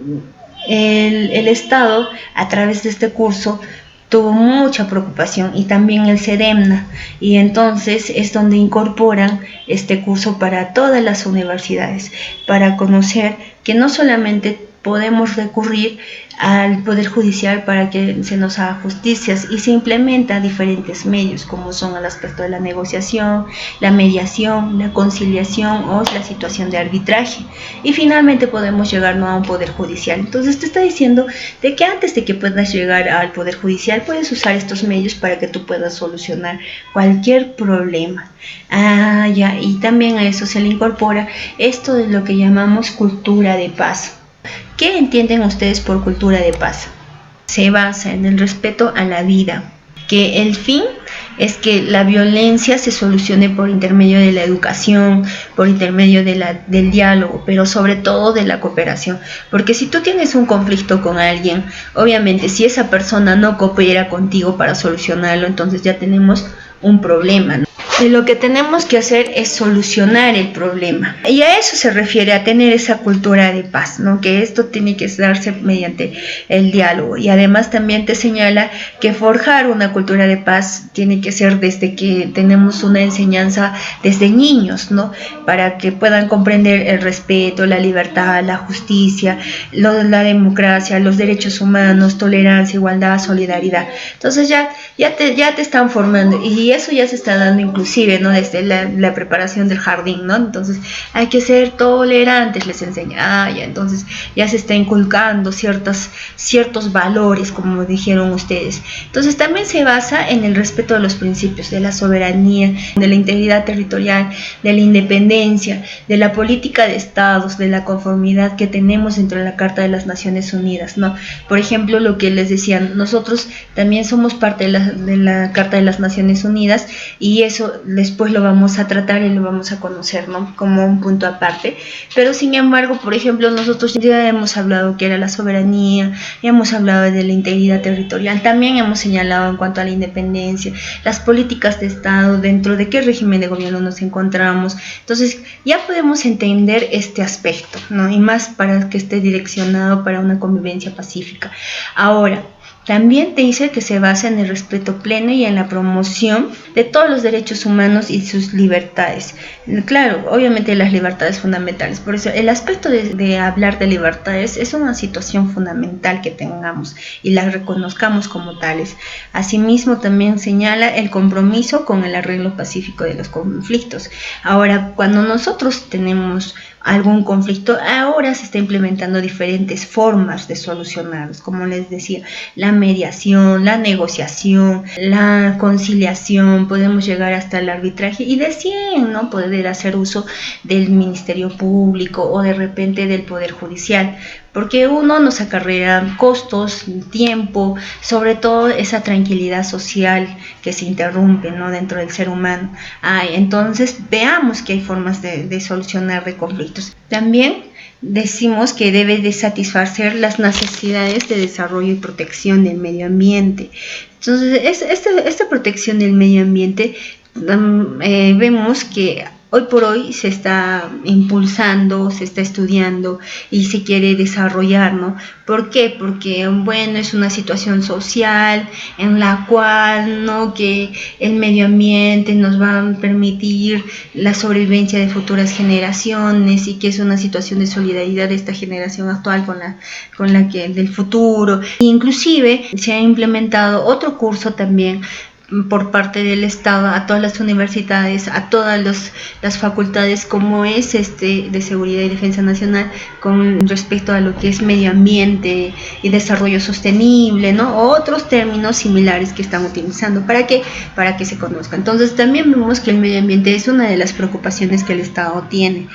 el Estado, a través de este curso, tuvo mucha preocupación, y también el SEDEMNA, y entonces es donde incorporan este curso para todas las universidades, para conocer que no solamente podemos recurrir al Poder Judicial para que se nos haga justicias, y se implementa diferentes medios como son el aspecto de la negociación, la mediación, la conciliación o la situación de arbitraje, y finalmente podemos llegar, ¿no?, a un Poder Judicial. Entonces te está diciendo de que antes de que puedas llegar al Poder Judicial puedes usar estos medios para que tú puedas solucionar cualquier problema. Ya, y también a eso se le incorpora esto de lo que llamamos cultura de paz. ¿Qué entienden ustedes por cultura de paz? Se basa en el respeto a la vida, que el fin es que la violencia se solucione por intermedio de la educación, por intermedio del diálogo, pero sobre todo de la cooperación. Porque si tú tienes un conflicto con alguien, obviamente si esa persona no coopera contigo para solucionarlo, entonces ya tenemos un problema, ¿no? Y lo que tenemos que hacer es solucionar el problema. Y a eso se refiere, a tener esa cultura de paz, ¿no? Que esto tiene que darse mediante el diálogo. Y además también te señala que forjar una cultura de paz tiene que ser desde que tenemos una enseñanza desde niños, ¿no? Para que puedan comprender el respeto, la libertad, la justicia, la democracia, los derechos humanos, tolerancia, igualdad, solidaridad. Entonces ya te están formando, y eso ya se está dando inclusive, ¿no?, desde la preparación del jardín, ¿no? Entonces hay que ser tolerantes, les enseña. Ya, entonces ya se está inculcando ciertos valores, como dijeron ustedes. Entonces también se basa en el respeto de los principios de la soberanía, de la integridad territorial, de la independencia, de la política de estados, de la conformidad que tenemos dentro de la Carta de las Naciones Unidas, ¿no? Por ejemplo, lo que les decía, nosotros también somos parte de la Carta de las Naciones Unidas, y eso eso después lo vamos a tratar y lo vamos a conocer, ¿no? Como un punto aparte. Pero sin embargo, por ejemplo, nosotros ya hemos hablado que era la soberanía, ya hemos hablado de la integridad territorial, también hemos señalado en cuanto a la independencia, las políticas de Estado, dentro de qué régimen de gobierno nos encontramos. Entonces ya podemos entender este aspecto, ¿no? Y más para que esté direccionado para una convivencia pacífica. Ahora, también te dice que se basa en el respeto pleno y en la promoción de todos los derechos humanos y sus libertades. Claro, obviamente las libertades fundamentales. Por eso el aspecto de hablar de libertades es una situación fundamental que tengamos y las reconozcamos como tales. Asimismo, también señala el compromiso con el arreglo pacífico de los conflictos. Ahora, cuando nosotros tenemos algún conflicto, ahora se está implementando diferentes formas de solucionarlos, como les decía, la mediación, la negociación, la conciliación, podemos llegar hasta el arbitraje y de 100, ¿no? Poder hacer uso del Ministerio Público o de repente del Poder Judicial, porque uno nos acarrea costos, tiempo, sobre todo esa tranquilidad social que se interrumpe, ¿no? Dentro del ser humano. Entonces veamos que hay formas de solucionar de conflictos. También decimos que debe de satisfacer las necesidades de desarrollo y protección del medio ambiente. Entonces, esta protección del medio ambiente, vemos que hoy por hoy se está impulsando, se está estudiando y se quiere desarrollar, ¿no? ¿Por qué? Porque, bueno, es una situación social en la cual, ¿no?, que el medio ambiente nos va a permitir la sobrevivencia de futuras generaciones y que es una situación de solidaridad de esta generación actual con la que del futuro. Inclusive se ha implementado otro curso también por parte del Estado a todas las universidades, a todas las facultades, como es de Seguridad y Defensa Nacional, con respecto a lo que es medio ambiente y desarrollo sostenible, ¿no? O otros términos similares que están utilizando. ¿Para qué? Para que se conozca. Entonces también vemos que el medio ambiente es una de las preocupaciones que el Estado tiene.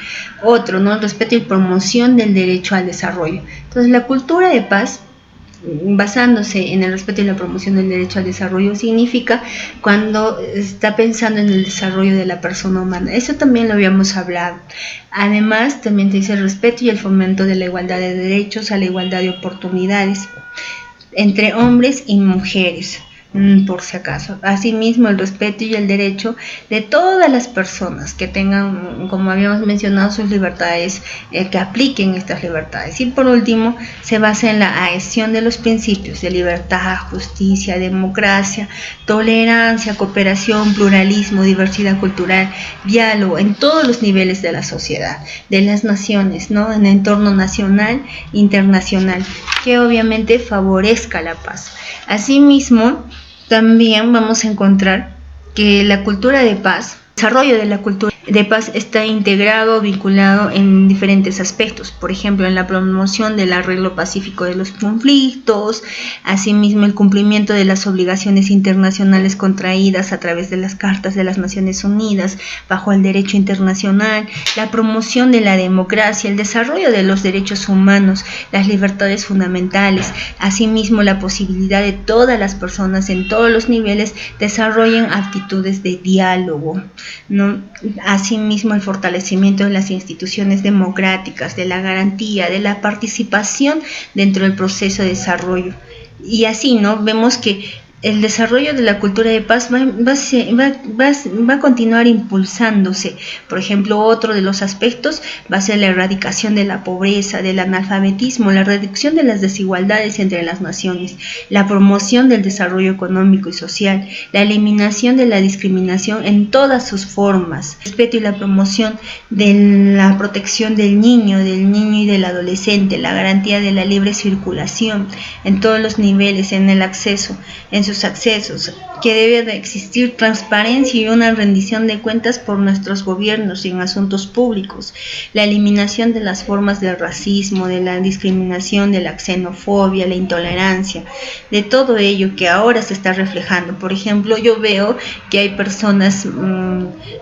Otro, ¿no? El respeto y promoción del derecho al desarrollo. Entonces la cultura de paz, basándose en el respeto y la promoción del derecho al desarrollo, significa cuando está pensando en el desarrollo de la persona humana. Eso también lo habíamos hablado. Además, también te dice el respeto y el fomento de la igualdad de derechos, a la igualdad de oportunidades entre hombres y mujeres, por si acaso. Asimismo, el respeto y el derecho de todas las personas que tengan, como habíamos mencionado, sus libertades, que apliquen estas libertades. Y por último, se basa en la adhesión de los principios de libertad, justicia, democracia, tolerancia, cooperación, pluralismo, diversidad cultural, diálogo en todos los niveles de la sociedad, de las naciones, ¿no? En el entorno nacional, internacional, que obviamente favorezca la paz. Asimismo, también vamos a encontrar que la cultura de paz, el desarrollo de la cultura de paz está integrado, vinculado en diferentes aspectos. Por ejemplo, en la promoción del arreglo pacífico de los conflictos, asimismo el cumplimiento de las obligaciones internacionales contraídas a través de las cartas de las Naciones Unidas bajo el derecho internacional, la promoción de la democracia, el desarrollo de los derechos humanos, las libertades fundamentales, asimismo la posibilidad de todas las personas en todos los niveles desarrollen actitudes de diálogo, ¿no? Asimismo, el fortalecimiento de las instituciones democráticas, de la garantía, de la participación dentro del proceso de desarrollo. Y así, ¿no? Vemos que el desarrollo de la cultura de paz va a continuar impulsándose. Por ejemplo, otro de los aspectos va a ser la erradicación de la pobreza, del analfabetismo, la reducción de las desigualdades entre las naciones, la promoción del desarrollo económico y social, la eliminación de la discriminación en todas sus formas, el respeto y la promoción de la protección del niño y del adolescente, la garantía de la libre circulación en todos los niveles, en el acceso, en sus accesos, que debe de existir transparencia y una rendición de cuentas por nuestros gobiernos en asuntos públicos, la eliminación de las formas del racismo, de la discriminación, de la xenofobia, la intolerancia, de todo ello que ahora se está reflejando. Por ejemplo, yo veo que hay personas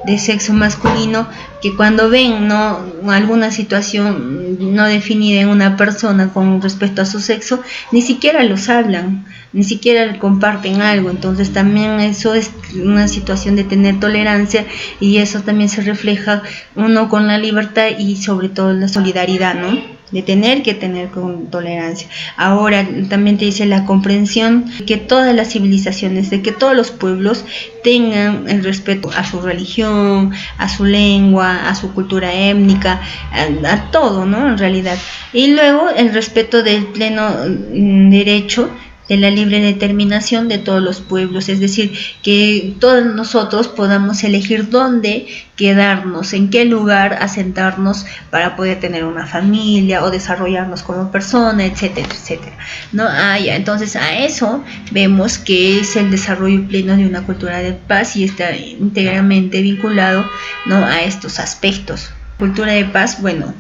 de sexo masculino que cuando ven, ¿no?, alguna situación no definida en una persona con respecto a su sexo, ni siquiera los hablan, ni siquiera comparten comparten algo, entonces también eso es una situación de tener tolerancia, y eso también se refleja uno con la libertad y sobre todo la solidaridad, ¿no? De tener que tener con tolerancia. Ahora también te dice la comprensión de que todas las civilizaciones, de que todos los pueblos tengan el respeto a su religión, a su lengua, a su cultura étnica, a todo, ¿no? En realidad. Y luego el respeto del pleno derecho de la libre determinación de todos los pueblos, es decir, que todos nosotros podamos elegir dónde quedarnos, en qué lugar asentarnos para poder tener una familia o desarrollarnos como persona, etcétera, etcétera, ¿no? Ya, entonces a eso vemos que es el desarrollo pleno de una cultura de paz y está íntegramente vinculado, ¿no?, a estos aspectos. Cultura de paz, bueno,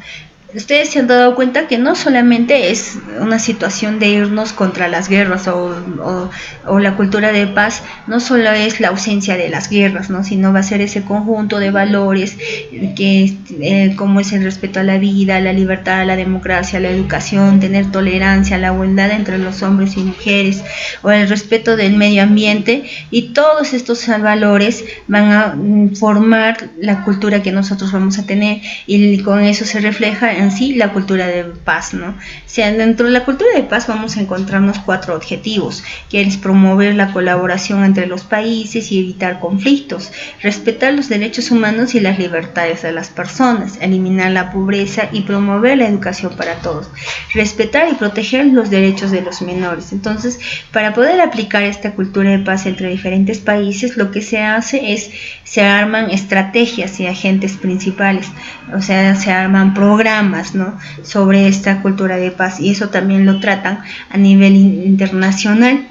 ustedes se han dado cuenta que no solamente es una situación de irnos contra las guerras o la cultura de paz, no solo es la ausencia de las guerras, ¿no?, sino va a ser ese conjunto de valores que como es el respeto a la vida, a la libertad, a la democracia, a la educación, tener tolerancia, la igualdad entre los hombres y mujeres, o el respeto del medio ambiente, y todos estos valores van a formar la cultura que nosotros vamos a tener, y con eso se refleja en sí la cultura de paz, ¿no? O sea, dentro de la cultura de paz vamos a encontrarnos 4 objetivos, que es promover la colaboración entre los países y evitar conflictos, respetar los derechos humanos y las libertades de las personas, eliminar la pobreza y promover la educación para todos, respetar y proteger los derechos de los menores. Entonces, para poder aplicar esta cultura de paz entre diferentes países, lo que se hace es, se arman estrategias y agentes principales, o sea, se arman programas, ¿no?, sobre esta cultura de paz, y eso también lo tratan a nivel internacional.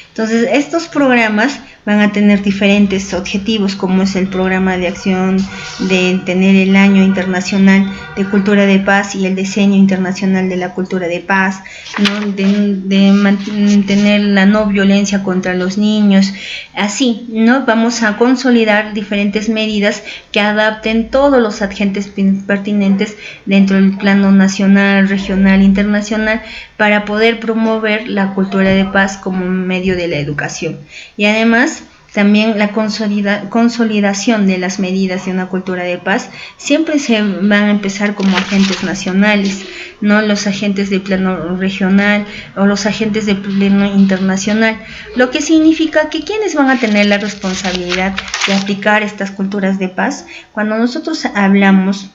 Entonces, estos programas van a tener diferentes objetivos, como es el programa de acción de tener el Año Internacional de Cultura de Paz y el Diseño Internacional de la Cultura de Paz, ¿no?, de mantener la no violencia contra los niños. Así, ¿no?, vamos a consolidar diferentes medidas que adapten todos los agentes pertinentes dentro del plano nacional, regional, internacional, para poder promover la cultura de paz como medio de la educación. Y además, también la consolidación de las medidas de una cultura de paz siempre se van a empezar como agentes nacionales, no los agentes de plano regional o los agentes de plano internacional, lo que significa que quienes van a tener la responsabilidad de aplicar estas culturas de paz. Cuando nosotros hablamos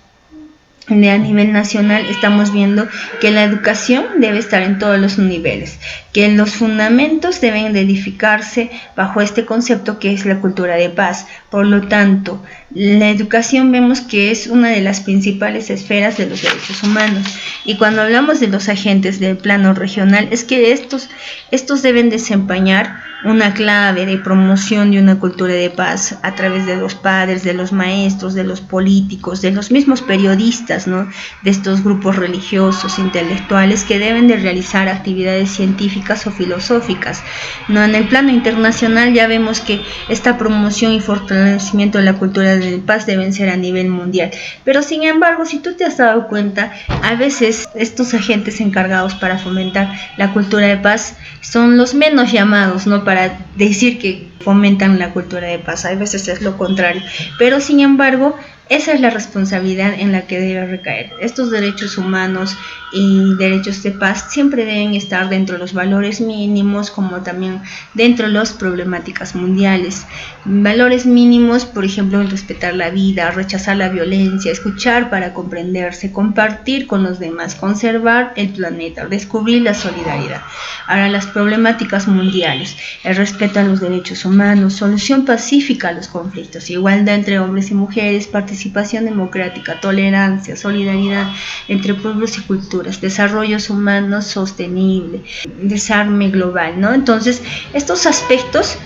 a nivel nacional, estamos viendo que la educación debe estar en todos los niveles, que los fundamentos deben de edificarse bajo este concepto que es la cultura de paz. Por lo tanto, la educación vemos que es una de las principales esferas de los derechos humanos, y cuando hablamos de los agentes del plano regional, es que estos deben desempeñar una clave de promoción de una cultura de paz a través de los padres, de los maestros, de los políticos, de los mismos periodistas, ¿no?, de estos grupos religiosos, intelectuales, que deben de realizar actividades científicas o filosóficas, ¿no? En el plano internacional ya vemos que esta promoción y fortalecimiento de la cultura de paz deben ser a nivel mundial, pero sin embargo, si tú te has dado cuenta, a veces estos agentes encargados para fomentar la cultura de paz son los menos llamados, ¿no?, para decir que fomentan la cultura de paz. A veces es lo contrario, pero sin embargo, esa es la responsabilidad en la que debe recaer. Estos derechos humanos y derechos de paz siempre deben estar dentro de los valores mínimos, como también dentro de las problemáticas mundiales. Valores mínimos, por ejemplo, respetar la vida, rechazar la violencia, escuchar para comprenderse, compartir con los demás, conservar el planeta, descubrir la solidaridad. Ahora, las problemáticas mundiales: el respeto a los derechos humanos, solución pacífica a los conflictos, igualdad entre hombres y mujeres, participación democrática, tolerancia, solidaridad entre pueblos y culturas, desarrollos humanos sostenible, desarme global, ¿no? Entonces, estos aspectos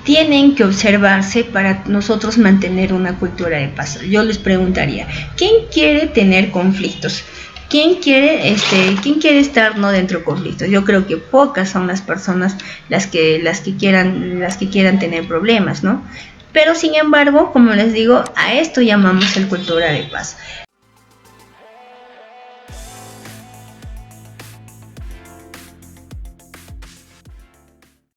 tienen que observarse para nosotros mantener una cultura de paz. Yo les preguntaría, ¿quién quiere tener conflictos? ¿Quién quiere estar no dentro de conflictos? Yo creo que pocas son las personas las que quieran tener problemas, ¿no? Pero sin embargo, como les digo, a esto llamamos el cultura de paz.